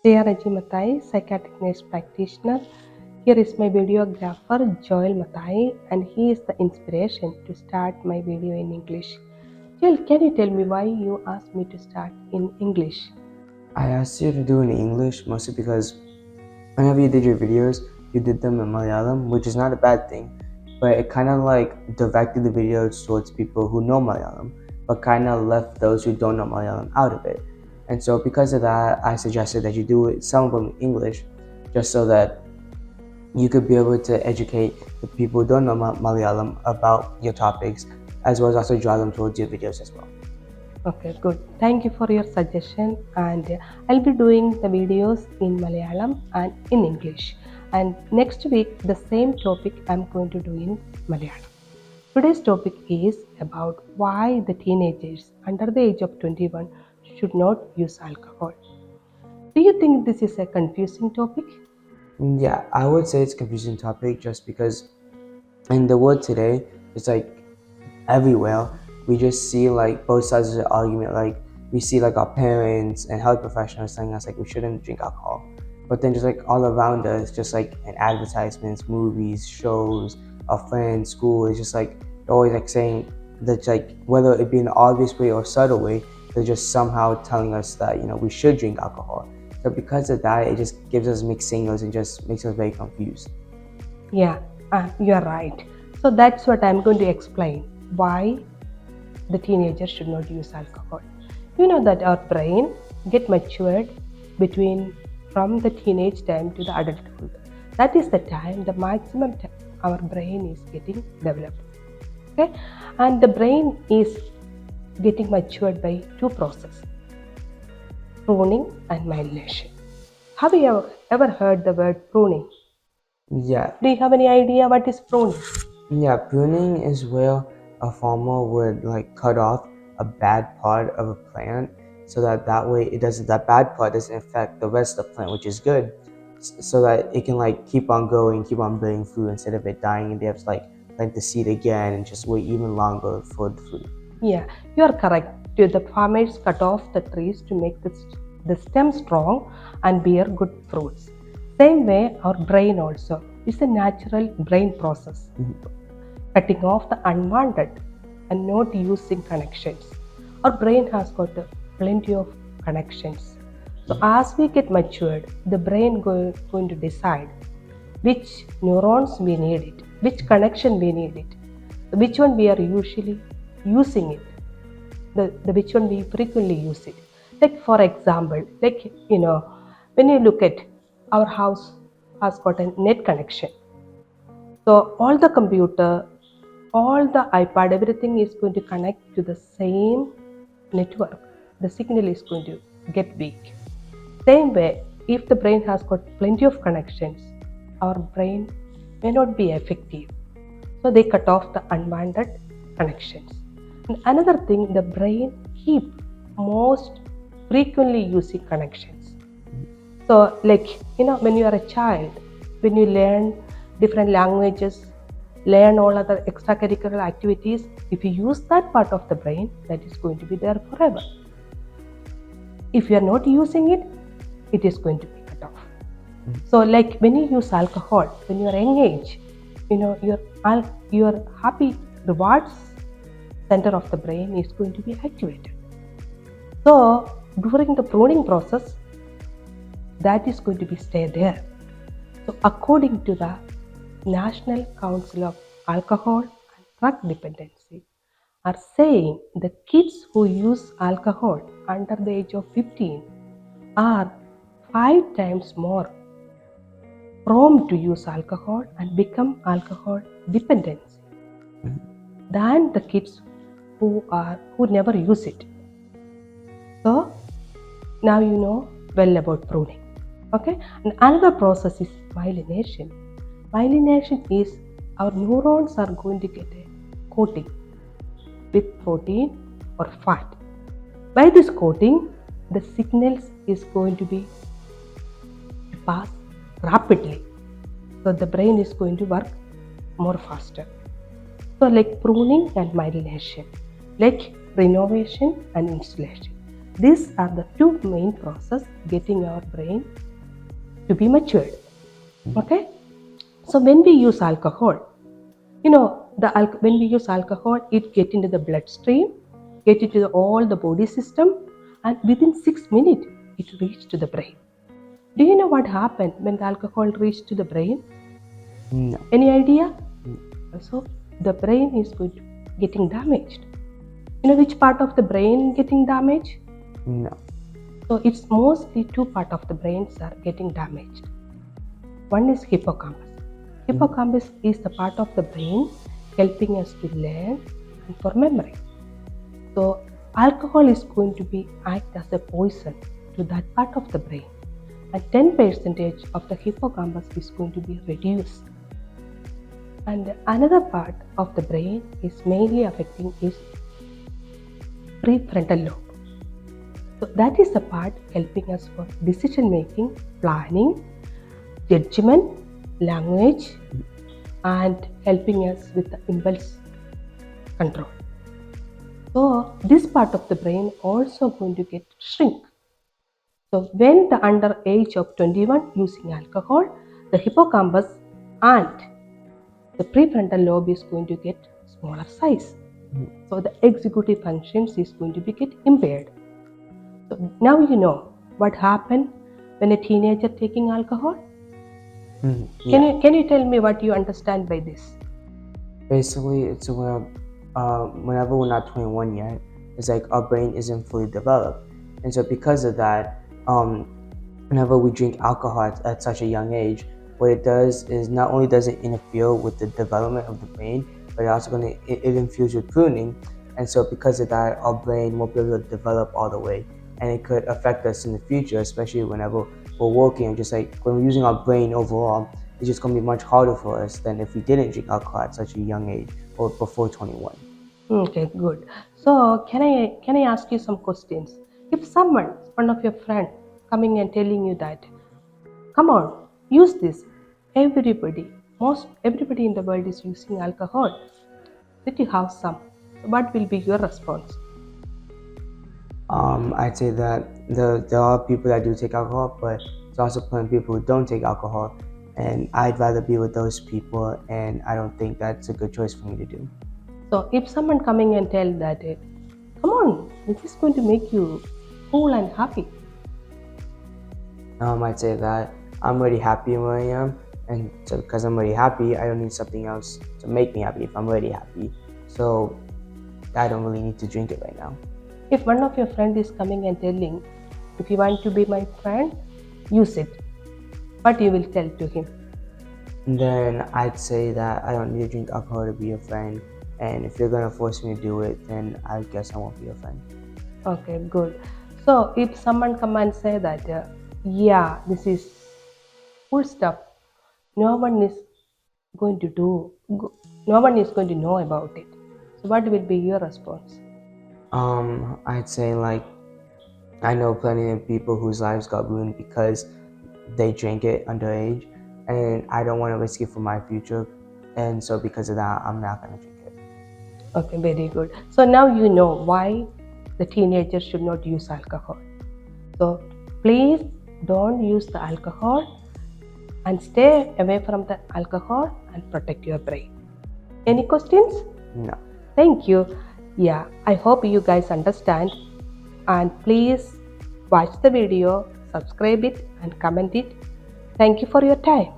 Psychiatry Matai, psychiatric nurse practitioner. Here is my videographer Joel Matai, and he is the inspiration to start my video in English. Joel, can you tell me why you asked me to start in English? I asked you to do it in English mostly because whenever you did your videos, you did them in Malayalam, which is not a bad thing, but it kind of like directed the videos towards people who know Malayalam, but kind of left those who don't know Malayalam out of it. And so because of that, I suggested that you do it, some of them in English, just so that you could be able to educate the people who don't know Malayalam about your topics, as well as also draw them towards your videos as well. Okay, good. Thank you for your suggestion, and I'll be doing the videos in Malayalam and in English. And next week, the same topic I'm going to do in Malayalam. Today's topic is about why the teenagers under the age of 21 should not use alcohol. Do you think this is a confusing topic? Yeah, I would say it's a confusing topic just because in the world today, it's like everywhere we just see like both sides of the argument. Like we see like our parents and health professionals telling us like we shouldn't drink alcohol, but then just like all around us, just like in advertisements, movies, shows, our friends, school, it's just like they're always like saying that, like whether it be in an obvious way or subtle way, they're just somehow telling us that we should drink alcohol. So because of that, it just gives us mixed signals and just makes us very confused. Yeah, you are right. So that's what I'm going to explain why the teenager should not use alcohol. You know that our brain get matured from the teenage time to the adulthood. That is the time, the maximum time our brain is getting developed. Okay, and the brain is getting matured by two processes: pruning and myelination. Have you ever heard the word pruning? Yeah, Do you have any idea what is pruning? Yeah, pruning is where a farmer would like cut off a bad part of a plant so that way that bad part doesn't affect the rest of the plant, which is good, so that it can like keep on growing, keep on bearing fruit instead of it dying and they have to like plant the seed again and just wait even longer for the fruit. Yeah, you are correct. The farmers cut off the trees to make the stem strong and bear good fruits. Same way, our brain also is a natural brain process. Cutting off the unwanted and not using connections. Our brain has got plenty of connections. So as we get matured, the brain going to decide which neurons we need it, which connection we need it, which one we are usually using it, the which one we frequently use it. Like for example, when you look at our house has got a net connection. So all the computer, all the iPad, everything is going to connect to the same network. The signal is going to get weak. Same way, if the brain has got plenty of connections, our brain may not be effective. So they cut off the unwanted connections. And another thing, the brain keep most frequently using connections. So when you are a child, when you learn different languages, learn all other extracurricular activities, if you use that part of the brain, that is going to be there forever. If you are not using it, it is going to be cut off. So like when you use alcohol, when you are young age, your happy rewards center of the brain is going to be activated. So during the pruning process, that is going to be stay there. So according to the National Council of Alcohol and Drug Dependency are saying the kids who use alcohol under the age of 15 are 5 times more prone to use alcohol and become alcohol dependent than the kids who never use it. So now you know well about pruning. Okay, and another process is myelination. Myelination is our neurons are going to get a coating with protein or fat. By this coating, the signals is going to be pass rapidly. So the brain is going to work more faster. So like pruning and myelination, like renovation and installation. These are the two main processes getting our brain to be matured. Okay? So when we use alcohol, when we use alcohol, it get into the bloodstream, get into all the body system, and within 6 minutes, it reaches to the brain. Do you know what happened when the alcohol reached to the brain? No. Any idea? So the brain is getting damaged. You know which part of the brain getting damaged? No. So it's mostly two parts of the brains are getting damaged. One is hippocampus. Hippocampus is the part of the brain helping us to learn and for memory. So alcohol is going to be act as a poison to that part of the brain, and 10% of the hippocampus is going to be reduced. And another part of the brain is mainly affecting is prefrontal lobe. So that is the part helping us for decision making, planning, judgment, language, and helping us with the impulse control. So this part of the brain also going to get shrink. So when the under age of 21 using alcohol, the hippocampus and the prefrontal lobe is going to get smaller size. So the executive functions is going to be get impaired. So now you know what happened when a teenager taking alcohol. Yeah. Can you tell me what you understand by this? Basically, it's whenever we're not 21 yet, it's like our brain isn't fully developed, and so because of that, whenever we drink alcohol at such a young age, what it does is not only does it interfere with the development of the brain, but it interferes with pruning, and so because of that, our brain won't be able to develop all the way, and it could affect us in the future, especially whenever we're working, just like when we're using our brain overall. It's just going to be much harder for us than if we didn't drink alcohol at such a young age or before 21. Okay, good. So can I ask you some questions? If one of your friend, coming and telling you that, come on, use this. Most everybody in the world is using alcohol. Let you have some. What will be your response? I'd say that there are people that do take alcohol, but there's also plenty of people who don't take alcohol, and I'd rather be with those people, and I don't think that's a good choice for me to do. So if someone coming and tell that, come on, this is going to make you cool and happy. I'd say that I'm already happy where I am, and so because I'm already happy, I don't need something else to make me happy if I'm already happy. So I don't really need to drink it right now. If one of your friend is coming and telling, if you want to be my friend, use it. What you will tell to him? And then I'd say that I don't need to drink alcohol to be your friend, and if you're gonna force me to do it, then I guess I won't be your friend. Okay, good. So if someone come and say that, yeah, this is full stuff, no one is going to know about it. So what will be your response? I'd say I know plenty of people whose lives got ruined because they drank it underage, and I don't want to risk it for my future, and so because of that, I'm not gonna drink it. Okay, very good. So now you know why the teenagers should not use alcohol. So please don't use the alcohol and stay away from the alcohol and protect your brain. Any questions? No. Thank you. Yeah, I hope you guys understand, and please watch the video, subscribe it and comment it. Thank you for your time.